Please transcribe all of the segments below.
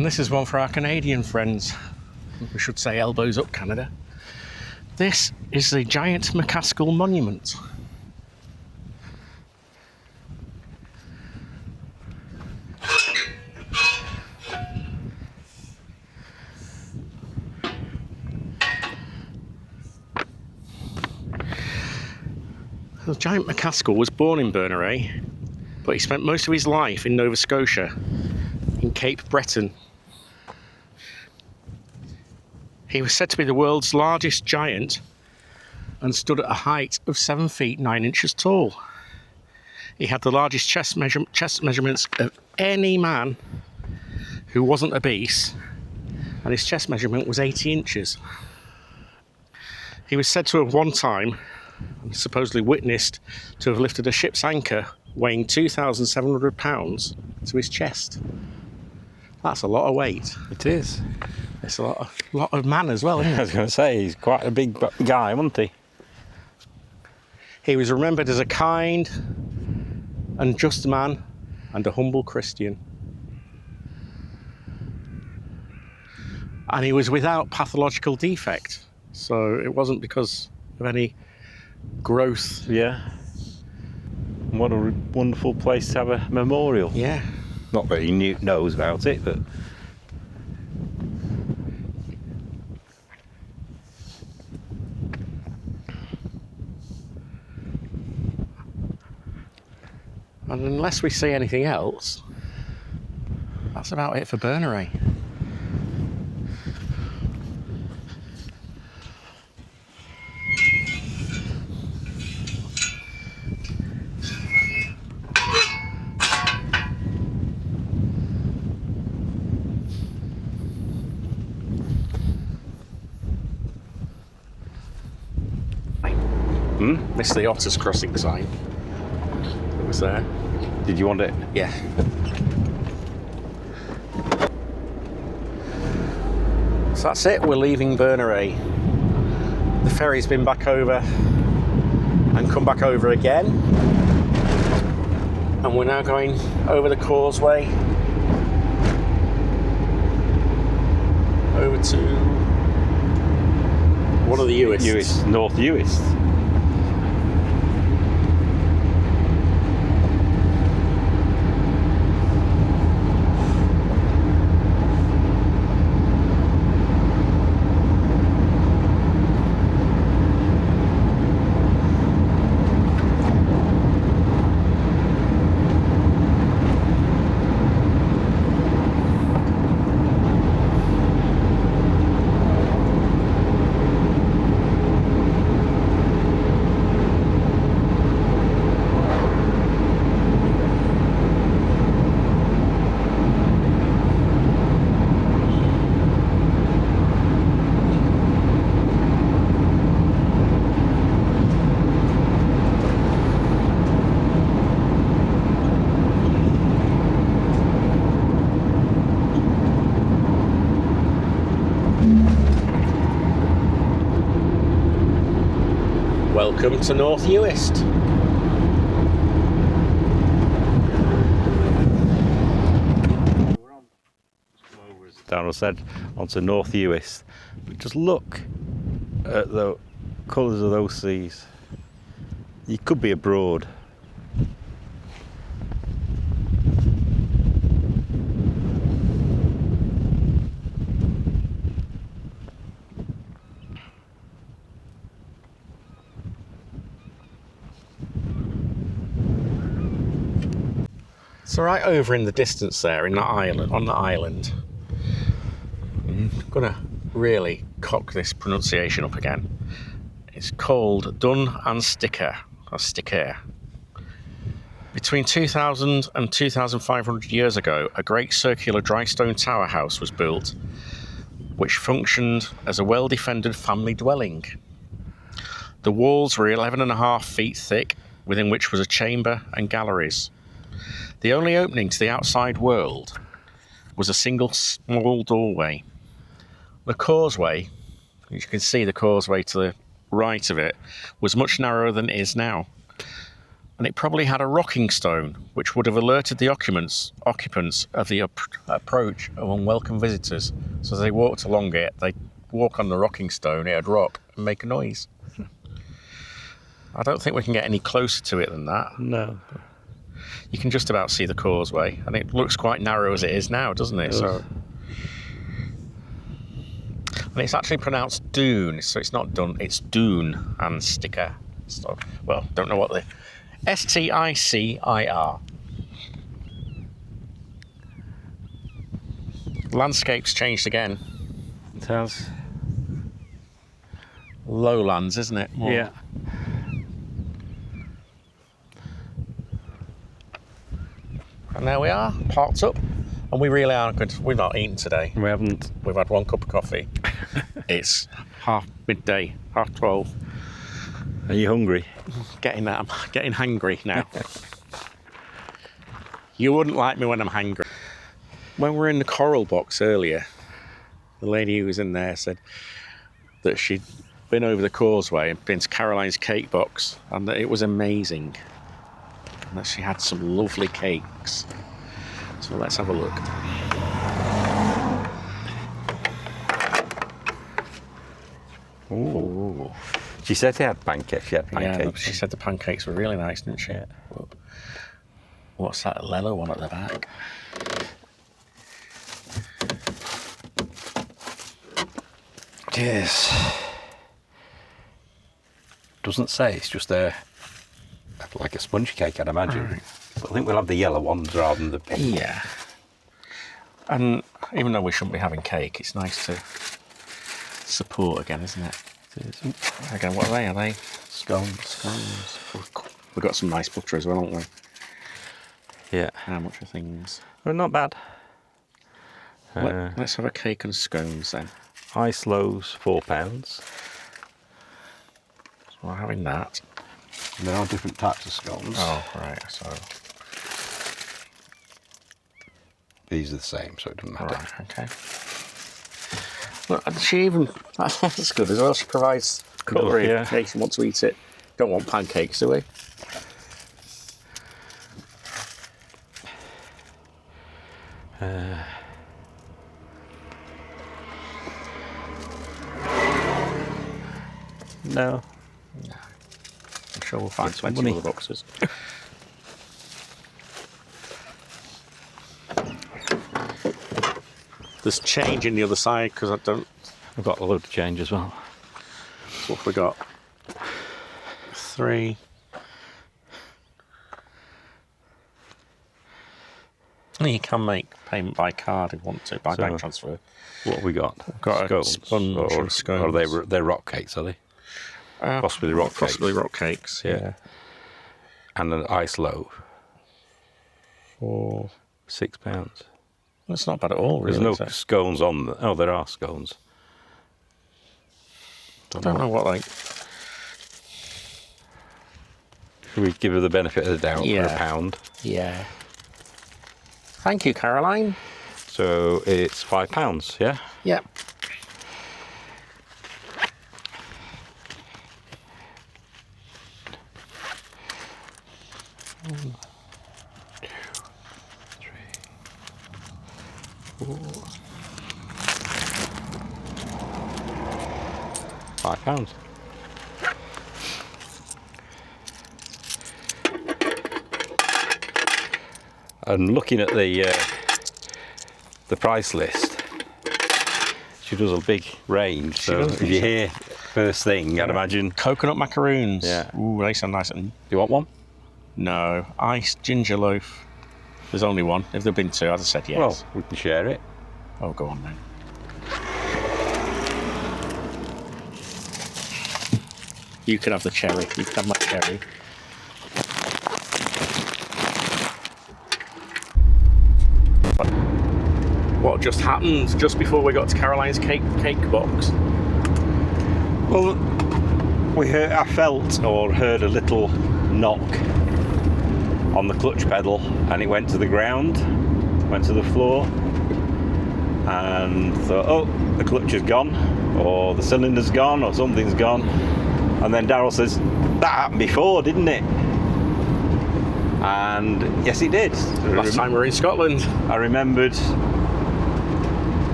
And this is one for our Canadian friends. We should say elbows up, Canada. This is the Giant MacAskill Monument. The Giant MacAskill was born in Berneray, but he spent most of his life in Nova Scotia, in Cape Breton. He was said to be the world's largest giant and stood at a height of 7 feet 9 inches tall. He had the largest chest measurements of any man who wasn't obese, and his chest measurement was 80 inches. He was said to have one time, and supposedly witnessed to have lifted a ship's anchor weighing 2,700 pounds to his chest. That's a lot of weight. It is. It's a lot of man as well, isn't it? I was going to say, he's quite a big guy, wasn't he? He was remembered as a kind and just man and a humble Christian. And he was without pathological defect, so it wasn't because of any growth. Yeah. What a wonderful place to have a memorial. Yeah. Not that he knows about it, but... And unless we see anything else, that's about it for Berneray. Missed the Otters crossing sign. It was there. Did you want it? Yeah. So that's it, we're leaving Berneray. The ferry's been back over and come back over again. And we're now going over the Causeway over to one of the Uists. North Uist. Welcome to North Uist. Darrell said, onto North Uist. Just look at the colours of those seas. You could be abroad. So right over in the distance there, in that island, on the island, I'm gonna really cock this pronunciation up again. It's called Dun and Sticir, or Sticir. Between 2000 and 2,500 years ago, a great circular drystone tower house was built, which functioned as a well-defended family dwelling. The walls were 11.5 feet thick, within which was a chamber and galleries. The only opening to the outside world was a single small doorway. The causeway, as you can see the causeway to the right of it, was much narrower than it is now. and it probably had a rocking stone, which would have alerted the occupants of the approach of unwelcome visitors. So as they walked along it, they'd walk on the rocking stone, it'd rock and make a noise. I don't think we can get any closer to it than that. No. You can just about see the causeway, and it looks quite narrow as it is now, doesn't it? So, and it's actually pronounced Doon, so it's not done, it's Doon and Sticir. So, well, don't know what the Sticir. Landscape's changed again. It has. Lowlands, isn't it? More. Yeah. And there we are, parked up, and we really are good. We've not eaten today. We haven't. We've had one cup of coffee. It's midday, 12:30. Are you hungry? I'm getting hangry now. You wouldn't like me when I'm hangry. When we were in the coral box earlier, the lady who was in there said that she'd been over the causeway and been to Caroline's cake box, and that it was amazing. And that she had some lovely cakes. So let's have a look. Ooh. She said she had pancakes. She had pancakes. Yeah, she said the pancakes were really nice, didn't she? Yeah. What's that yellow one at the back? Yes. Doesn't say. It's just like a sponge cake, I'd imagine. Right. But I think we'll have the yellow ones rather than the pink. Yeah. And even though we shouldn't be having cake, it's nice to support again, isn't it? It is. Again, what are they? Are they? Scones. We've got some nice butter as well, haven't we? Yeah. How much are things? Well, not bad. Let's have a cake and scones then. Ice loaves, £4. So we're having that. There are different types of scones. Oh, right, so... These are the same, so it doesn't matter. Right, okay. Well, and she even... That's good as well. She provides cutlery in case you want to eat it. Don't want pancakes, do we? No. I'm sure we'll find plenty of other boxes. There's change in the other side because I've got a load of change as well. What have we got? 3. You can make payment by card if you want to, by bank transfer. What have we got? We've got scones. a sponge or scones. Or they're rock cakes, are they? Possibly rock cakes. Possibly rock cakes, yeah. And an ice loaf. For £6. That's not bad at all, really. There's no scones on them. Oh, there are scones. Don't know what, like... Should we give her the benefit of the doubt for £1? Yeah. Thank you, Caroline. So it's £5, yeah? Yep. £1, 2, 3, 4. £5. And looking at the price list, she does a big range. So if you hear first thing, I'd imagine coconut macaroons. Yeah. Ooh, they sound nice. Do you want one? No. Iced ginger loaf. There's only one. If there'd been 2, I'd have said yes. Well, we can share it. Oh, go on then. You can have the cherry. You can have my cherry. What just happened just before we got to Caroline's cake box? Well, I felt or heard a little knock on the clutch pedal, and it went to the ground, went to the floor, and thought, oh, the clutch is gone, or the cylinder's gone, or something's gone. And then Daryl says, that happened before, didn't it? And yes, it did. Last time we were in Scotland. I remembered.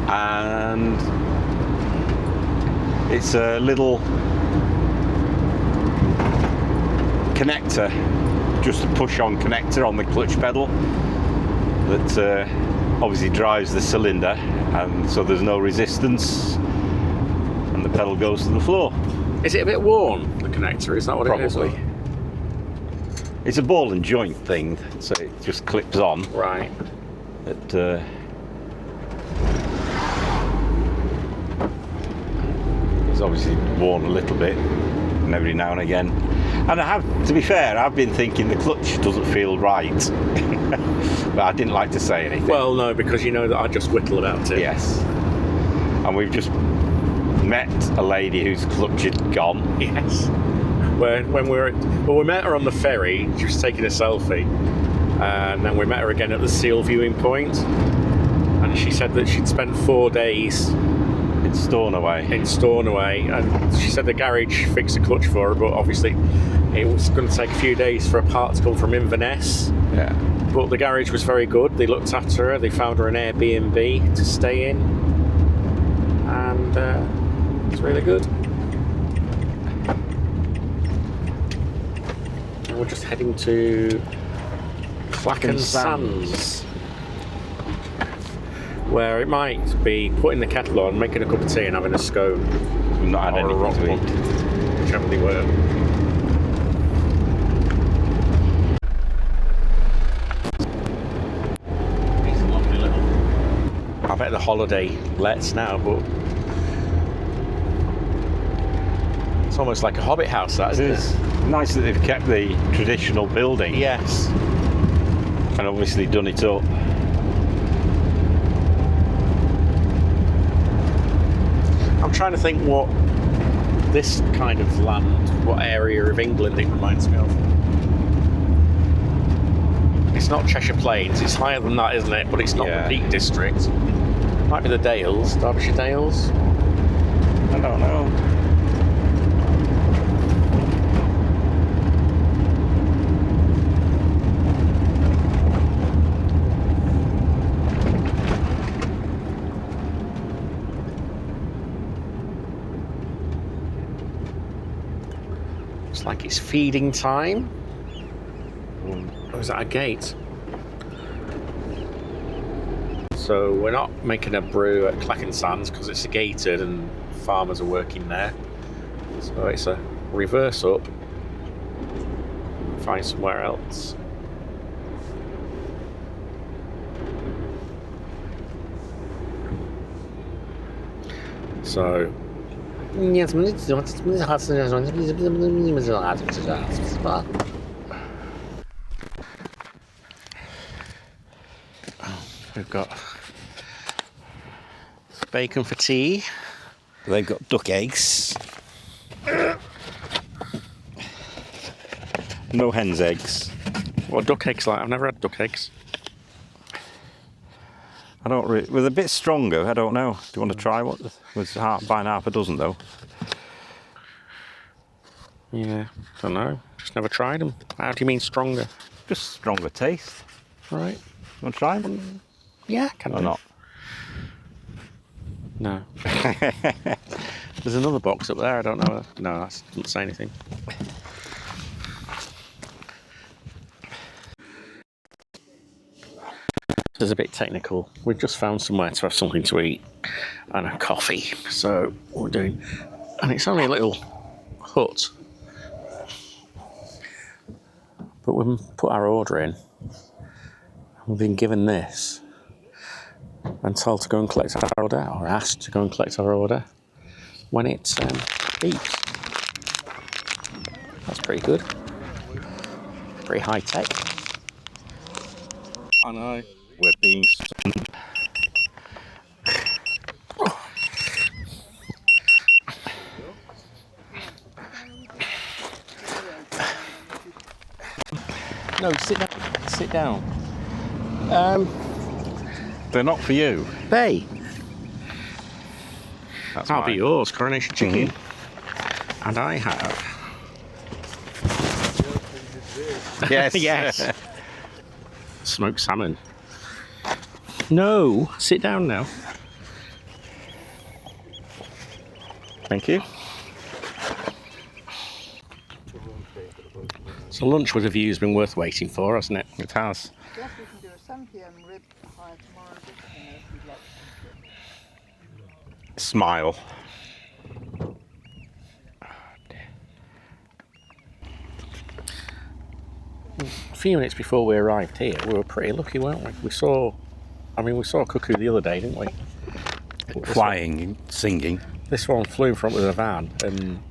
And it's a little connector, just a push-on connector on the clutch pedal that obviously drives the cylinder, and so there's no resistance and the pedal goes to the floor. Is it a bit worn, the connector? Is that what it is? Probably. It's a ball and joint thing, so it just clips on. Right. It's obviously worn a little bit, and every now and again. And I have, to be fair, I've been thinking the clutch doesn't feel right, but I didn't like to say anything. Well, no, because you know that I just whittle about it. Yes. And we've just met a lady whose clutch had gone. Yes. When we met her on the ferry. She was taking a selfie, and then we met her again at the seal viewing point, and she said that she'd spent 4 days in Stornoway, and she said the garage fixed the clutch for her, but obviously it was going to take a few days for a part to come from Inverness. Yeah. But the garage was very good. They looked after her. They found her an Airbnb to stay in, and it's really good. And we're just heading to Clachan Sands, where it might be putting the kettle on, making a cup of tea and having a scone. We've not had or anything to eat. Whichever they were. It's a lovely little... I bet the holiday lets now, but it's almost like a hobbit house, that, isn't it? Nice that they've kept the traditional building. Yes. And obviously done it up. I'm trying to think what this kind of land, what area of England it reminds me of. It's not Cheshire Plains, it's higher than that, isn't it? But it's not the Peak District. Might be the Dales, Derbyshire Dales. I don't know. Looks like it's feeding time. Or is that a gate? So we're not making a brew at Clachan Sands because it's gated and farmers are working there. So it's a reverse up. Find somewhere else. So we've got bacon for tea. They've got duck eggs. No hen's eggs. What are duck eggs like? I've never had duck eggs. I don't really. With a bit stronger, I don't know. Do you want to try what? Was buying half a dozen though. Yeah, don't know. Just never tried them. How do you mean stronger? Just stronger taste. Right. You want to try them? Yeah, can Or do. not? No. There's another box up there. I don't know. No, that doesn't say anything. This is a bit technical. We've just found somewhere to have something to eat and a coffee. So what we're doing, and it's only a little hut, but we've put our order in. We've been given this and told to go and collect our order, or asked to go and collect our order when it beeps. That's pretty good. Pretty high tech. I know. We're being stunned. No, sit down. Sit down. They're not for you. Bay. That'll be yours, coronation chicken. And I have Yes. Yes. Smoked salmon. No, sit down now. Thank you. So lunch with a view has been worth waiting for, hasn't it? It has. Yes, we can do a 7 p.m. rib hire tomorrow if you'd like to. Smile. A few minutes before we arrived here, we were pretty lucky, weren't we? We saw a cuckoo the other day, didn't we? Flying, singing. This one flew in front of the van and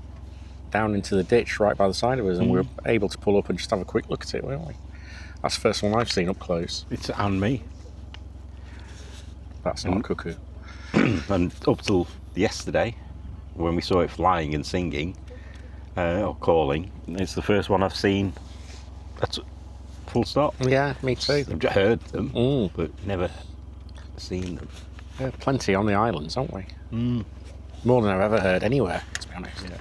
down into the ditch right by the side of us, and we were able to pull up and just have a quick look at it, weren't we? That's the first one I've seen up close. It's and me. That's not a cuckoo. And up till yesterday, when we saw it flying and singing, or calling, it's the first one I've seen. That's full stop. Yeah, me too. I've just heard them, but never seen them. There are plenty on the islands, aren't we? More than I've ever heard anywhere, to be honest. Yeah.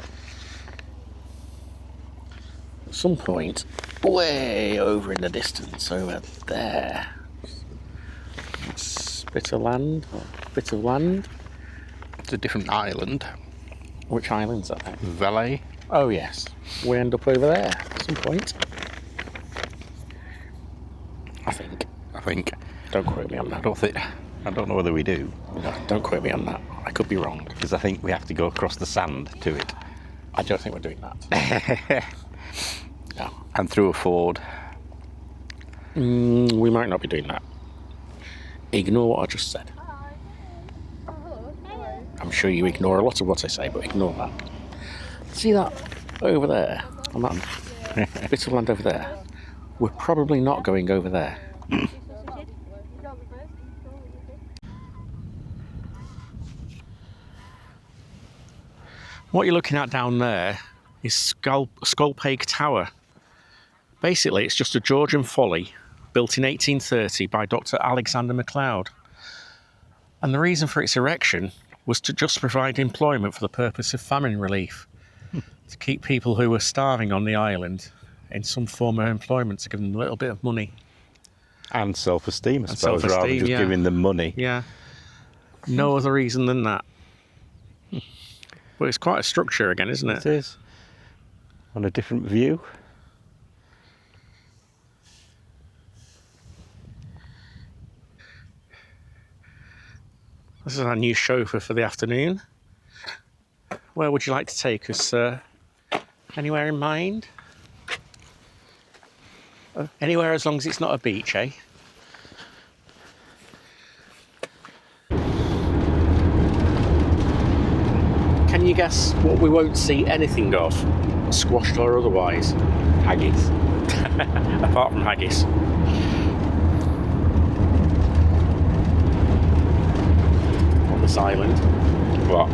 At some point, way over in the distance, over there, it's a bit of land. It's a different island. Which islands are they? Valet. Oh yes, we end up over there at some point. I think. Don't quote me on that. I don't know whether we do, No, don't quote me on that. I could be wrong. because I think we have to go across the sand to it. I don't think we're doing that. No. And through a ford. We might not be doing that. Ignore what I just said. I'm sure you ignore a lot of what I say, but ignore that. See that over there? On that bit of land over there? We're probably not going over there. What you're looking at down there is Scolpaig Tower. Basically, it's just a Georgian folly built in 1830 by Dr. Alexander MacLeod. And the reason for its erection was to just provide employment for the purpose of famine relief, to keep people who were starving on the island in some form of employment, to give them a little bit of money. And self-esteem, I And suppose, rather than self-esteem, just yeah. giving them money. Yeah. No other reason than that. But it's quite a structure again, isn't it? It is. On a different view. This is our new chauffeur for the afternoon. Where would you like to take us, sir? Anywhere in mind? Anywhere as long as it's not a beach, eh? Can you guess what we won't see anything of, squashed or otherwise? Haggis. Apart from haggis. On this island. What?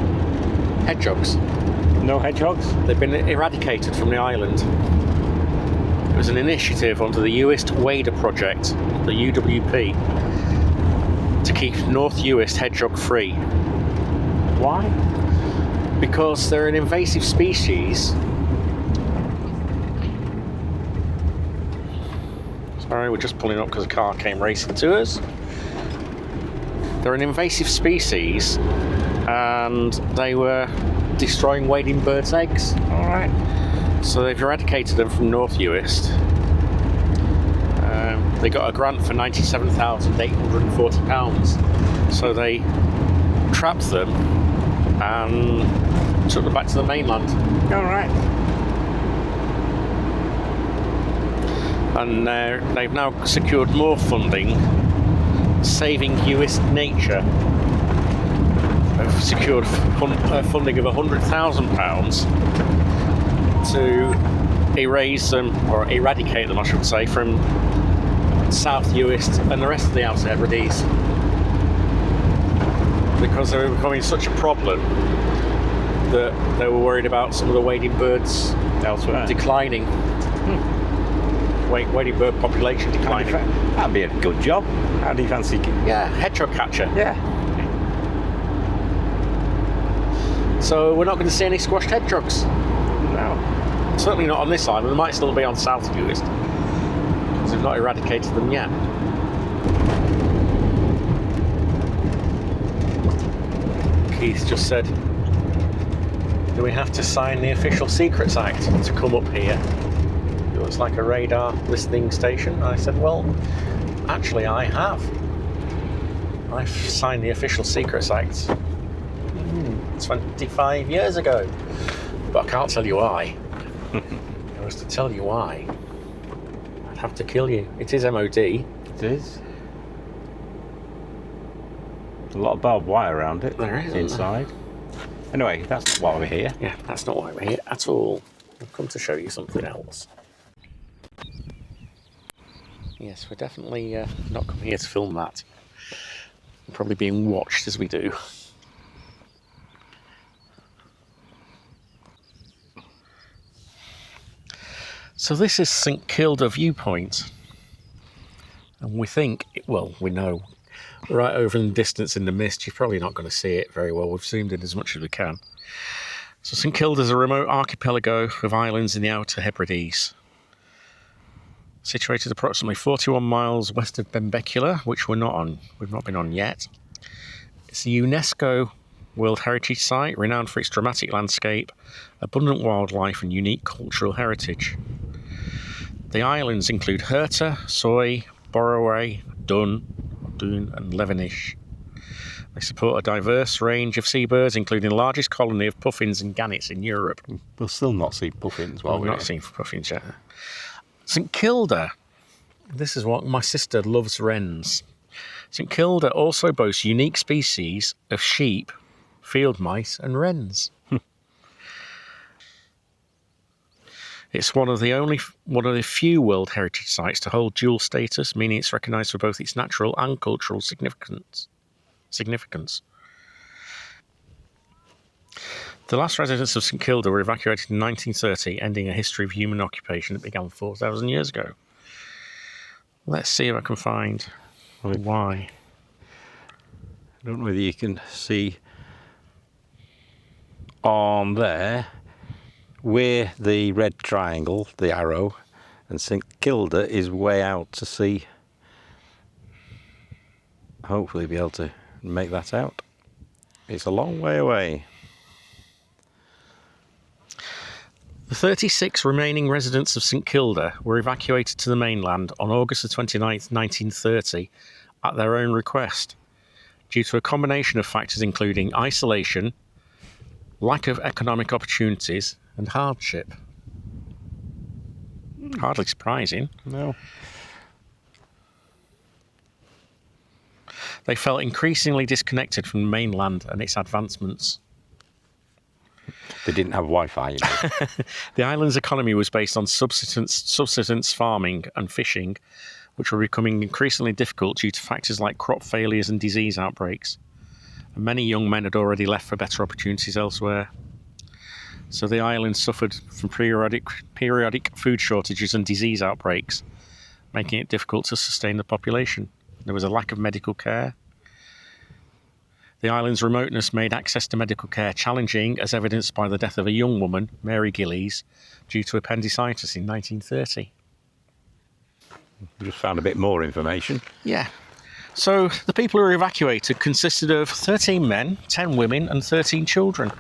Hedgehogs. No hedgehogs? They've been eradicated from the island. It was an initiative under the Uist Wader Project, the UWP, to keep North Uist hedgehog free. Why? Because they're an invasive species. Sorry, we're just pulling up because a car came racing to us. They're an invasive species and they were destroying wading birds' eggs. Alright. So they've eradicated them from North Uist. They got a grant for £97,840. So they trapped them and took them back to the mainland. Alright. And they've now secured more funding, saving Uist nature. They've secured funding of £100,000 to erase them, or eradicate them I should say, from South Uist and the rest of the Outer Hebrides, because they were becoming such a problem that they were worried about some of the wading birds Elsewhere. declining. Wading bird population declining. That'd be a good job. How do you fancy? Yeah, hedgehog catcher. Yeah. So we're not going to see any squashed hedgehogs. No. Certainly not on this island. There might still be on South Uist. because we've not eradicated them yet. Keith just said, do we have to sign the Official Secrets Act to come up here? It looks like a radar listening station. I said, well, actually I have. I've signed the Official Secrets Act 25 years ago. But I can't tell you why. If I was to tell you why, I'd have to kill you. It is MOD. It is. A lot of barbed wire around it. There is, inside. Anyway, that's not why we're here. Yeah, that's not why we're here at all. I've come to show you something else. Yes, we're definitely not come here to film that. We're probably being watched as we do. So this is St Kilda viewpoint. And we think, well, we know, right over in the distance in the mist, you're probably not going to see it very well. We've zoomed in as much as we can. So St Kilda is a remote archipelago of islands in the Outer Hebrides. Situated approximately 41 miles west of Benbecula, which we've not been on yet. It's a UNESCO World Heritage Site, renowned for its dramatic landscape, abundant wildlife and unique cultural heritage. The islands include Herta, Soy, Berneray, Dun and Levenish. They support a diverse range of seabirds, including the largest colony of puffins and gannets in Europe. We'll still not see puffins while We've we're not here. seen puffins yet. St Kilda, this is what my sister loves, wrens. St Kilda also boasts unique species of sheep, field mice and wrens. It's one of the few World Heritage Sites to hold dual status, meaning it's recognised for both its natural and cultural significance. The last residents of St Kilda were evacuated in 1930, ending a history of human occupation that began 4,000 years ago. Let's see if I can find why. I don't know whether you can see on there where the red triangle, the arrow, and St Kilda is way out to sea. Hopefully be able to make that out. It's a long way away. The 36 remaining residents of St Kilda were evacuated to the mainland on August the 29th, 1930, at their own request, due to a combination of factors including isolation, lack of economic opportunities, and hardship. Hardly surprising. No. They felt increasingly disconnected from the mainland and its advancements. They didn't have Wi-Fi, you know. The island's economy was based on subsistence farming and fishing, which were becoming increasingly difficult due to factors like crop failures and disease outbreaks. And many young men had already left for better opportunities elsewhere. So the island suffered from periodic food shortages and disease outbreaks, making it difficult to sustain the population. There was a lack of medical care. The island's remoteness made access to medical care challenging, as evidenced by the death of a young woman, Mary Gillies, due to appendicitis in 1930. We just found a bit more information. Yeah. So the people who were evacuated consisted of 13 men, 10 women and 13 children.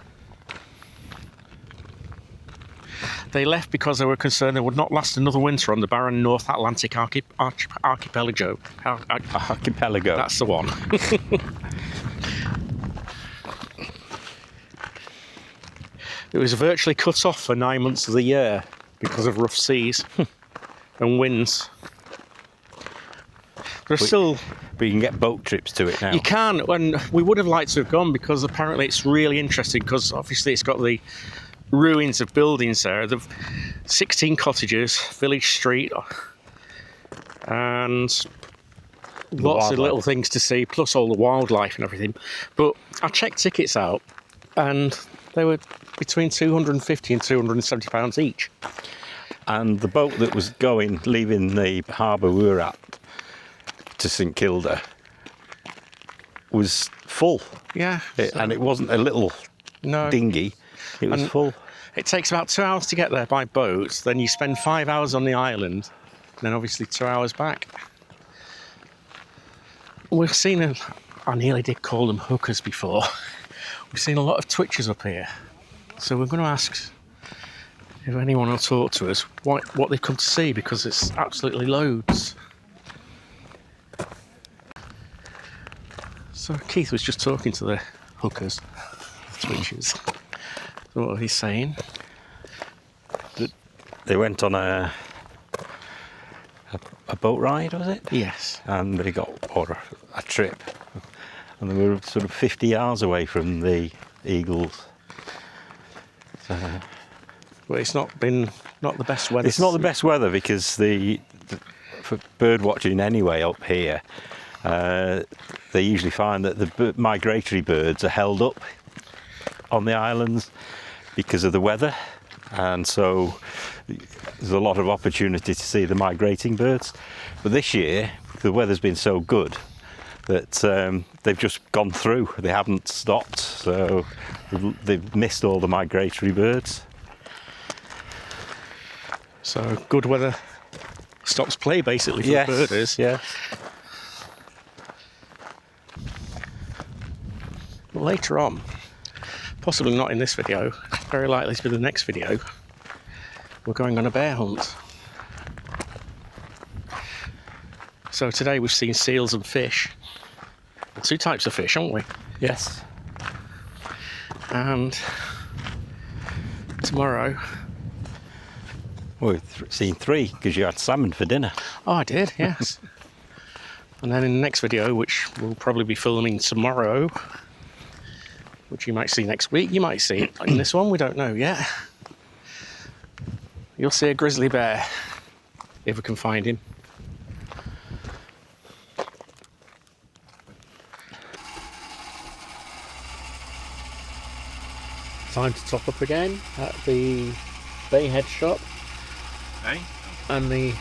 They left because they were concerned they would not last another winter on the barren North Atlantic archipelago. Archipelago. That's the one. It was virtually cut off for 9 months of the year because of rough seas and winds. There's still... But you can get boat trips to it now. You can, and we would have liked to have gone because apparently it's really interesting, because obviously it's got the ruins of buildings there. The 16 cottages, village street, and lots of little things to see, plus all the wildlife and everything. But I checked tickets out, and they were between £250 and £270 each. And the boat that was leaving the harbour we were at to St Kilda was full. Yeah. And it wasn't a little dinghy, it was full. It takes about 2 hours to get there by boat, then you spend 5 hours on the island, then obviously 2 hours back. We've seen I nearly did call them hookers before. We've seen a lot of twitchers up here. So we're going to ask if anyone will talk to us what they've come to see, because it's absolutely loads. So Keith was just talking to the hookers, twitchers. What are he saying? They went on a boat ride, was it? Yes. And they got, or a trip, and they were sort of 50 yards away from the eagles. So, Well, it's not the best weather. it's not the best weather because for bird watching anyway up here, they usually find that the migratory birds are held up on the islands because of the weather, and so there's a lot of opportunity to see the migrating birds. But this year the weather's been so good that they've just gone through. They haven't stopped, so they've missed all the migratory birds. So good weather stops play basically for Yes, the birders. yeah. But later on, possibly not in this video, very likely to be the next video, we're going on a bear hunt. So today we've seen seals and fish. 2 types of fish, haven't we? Yes. And tomorrow... Well, we've seen 3 because you had salmon for dinner. Oh, I did, yes. And then in the next video, which we'll probably be filming tomorrow, which you might see next week, you might see it in this one, we don't know yet. You'll see a grizzly bear, if we can find him. Time to top up again at the Bayhead shop. Hey? And the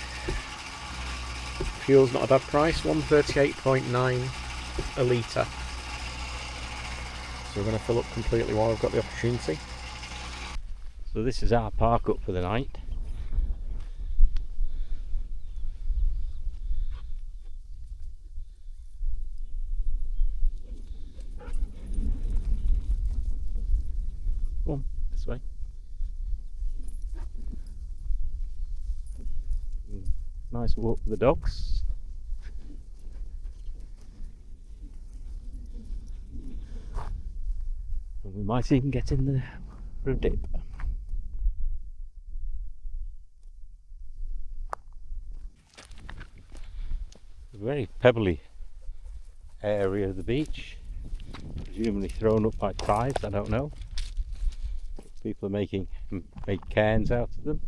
fuel's not a bad price, 138.9 a litre. So we're going to fill up completely while we've got the opportunity. So this is our park up for the night. Come on, this way. Nice walk for the dogs. And we might even get in there for a dip. A very pebbly area of the beach, presumably thrown up by tides, I don't know. People are make cairns out of them.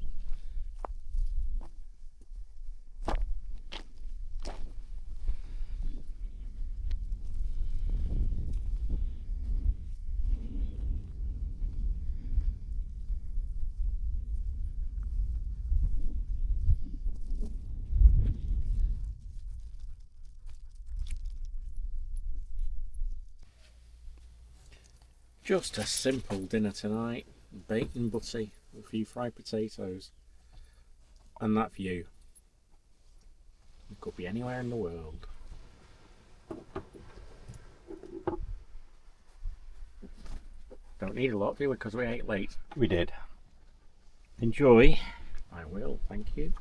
Just a simple dinner tonight, bacon butty, a few fried potatoes, and that view. It could be anywhere in the world. Don't need a lot, do we? Because we ate late. We did. Enjoy. I will, thank you.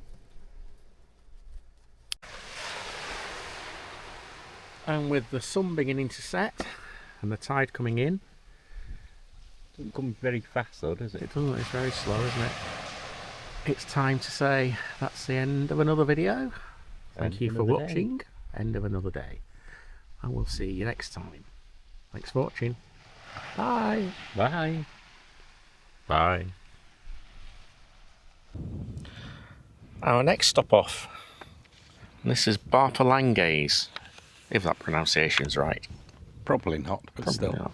And with the sun beginning to set and the tide coming in, Doesn't come very fast though, does it? it doesn't, it's very slow, isn't it? It's time to say that's the end of another video. Thank you for watching. End of another day. And we'll see you next time. Thanks for watching. Bye. Bye. Bye. Our next stop off. This is Barpalangays, if that pronunciation's right. Probably not, but Probably still. not.